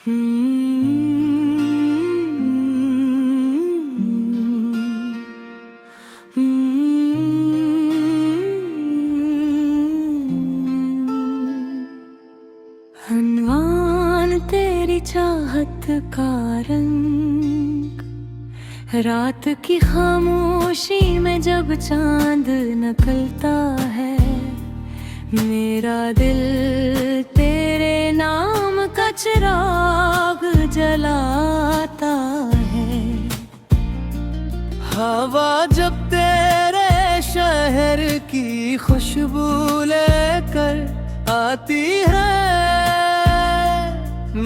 हनवान तेरी चाहत का रंग, रात की खामोशी में जब चांद निकलता है, मेरा दिल तेरे नाम का चिराग जलाता है। हवा जब तेरे शहर की खुशबू लेकर आती है,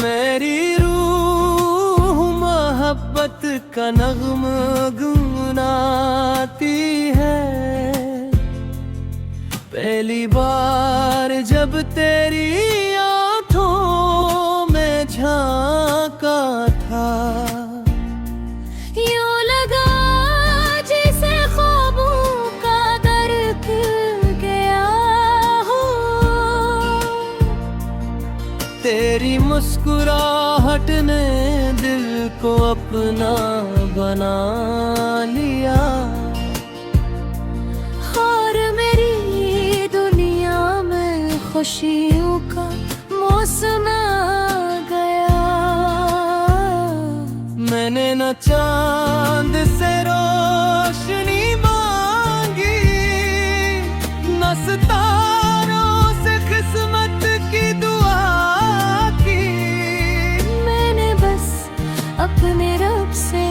मेरी रूह मोहब्बत का नग़्मा गुनगुनाती है। पहली बार जब तेरी आँखों में झांका था, यूं लगा जैसे ख्वाबों का दर खुल गया हो। तेरी मुस्कुराहट ने दिल को अपना बना लिया, और मेरी दुनिया में खुशियों का मौसम आ गया। मैंने न चांद से रोशनी मांगी, न सितारों से किस्मत की दुआ की। मैंने बस अपने रब से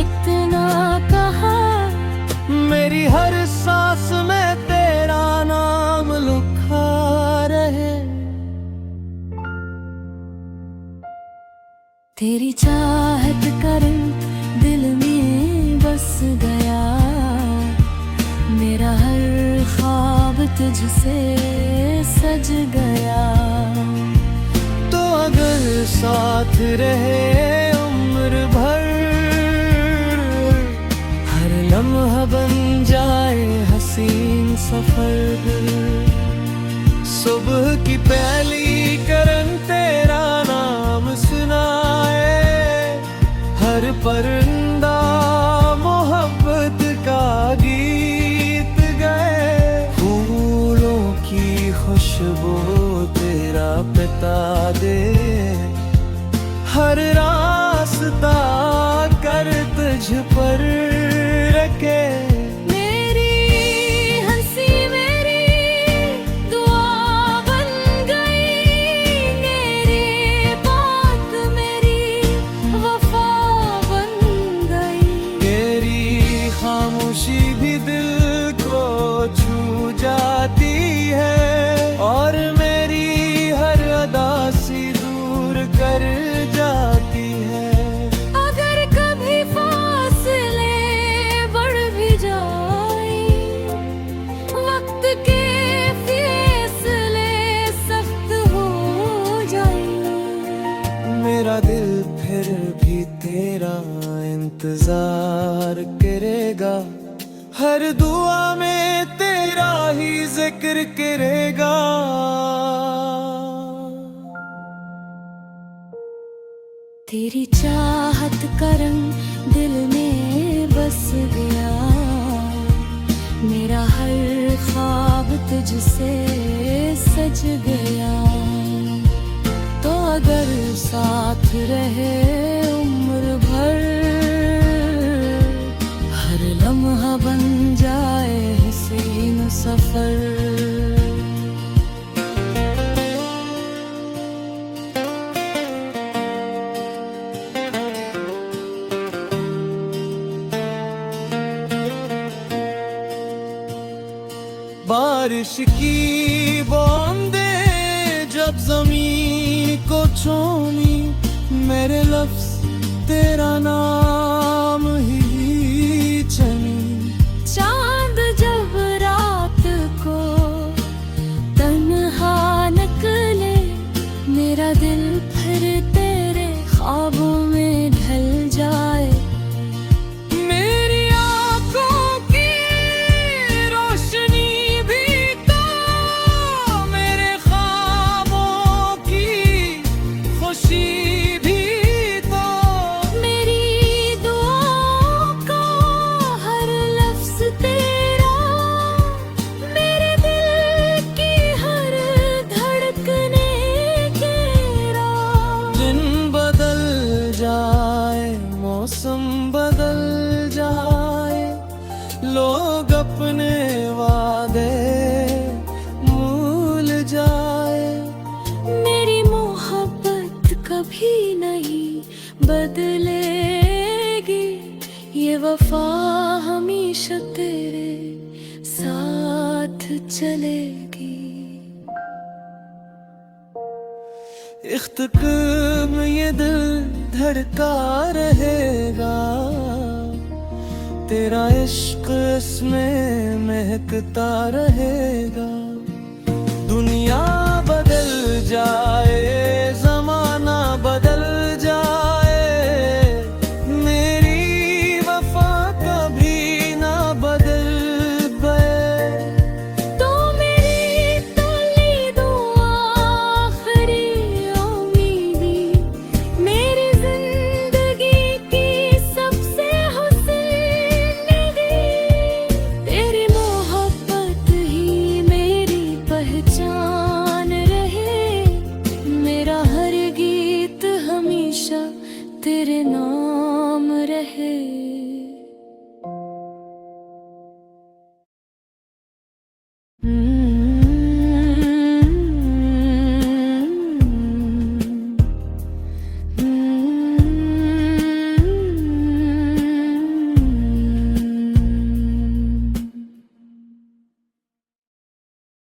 इतना कहा, मेरी हर सांस में तेरा नाम लिखा रहे। तेरी चाहत का रंग दिल में बस गया, मेरा हर ख्वाब तुझसे सज गया। तो अगर साथ रहे उम्र भर, हर लम्हा बन जाए हसीन सफर। सुबह की पहली किरण तेरा नाम सुनाए, हर परिंदा मोहब्बत का गीत गाए। फूलों की खुशबू तेरा पिता दे, हर रास्ता कर तुझ पर रखे। मेरी हंसी मेरी दुआ बन गई, मेरी बात मेरी वफा बन गई। तेरी खामोशी भी दिल को छू जाती है, और मेरी हर अदा सी दूर कर जाती है। अगर कभी फासले बढ़ भी जाए, वक्त के फैसले सख्त हो जाए, मेरा दिल फिर भी तेरा इंतजार करेगा, हर दुआ में तेरा ही जिक्र करेगा। तेरी चाहत का रंग दिल में बस गया, मेरा हर ख्वाब तुझसे सज गया। तो अगर साथ रहे उम्र भर, हर लम्हा बन जाए हसीन सफर। बारिश की बूंदें जब ज़मीं को छूमी, मेरे लफ्ज़ तेरा नाम ही चली। चांद जब रात को तन्हा निकले, मेरा दिल फिर तेरे ख्वाबों में ढल जाए। मेरी आँखों की रोशनी भी तो मेरे ख्वाबों की बदलेगी, ये वफा हमेशा तेरे साथ चलेगी। इख्तिक में ये दिल धड़का रहेगा, तेरा इश्क इसमें महकता रहेगा। दुनिया बदल जाए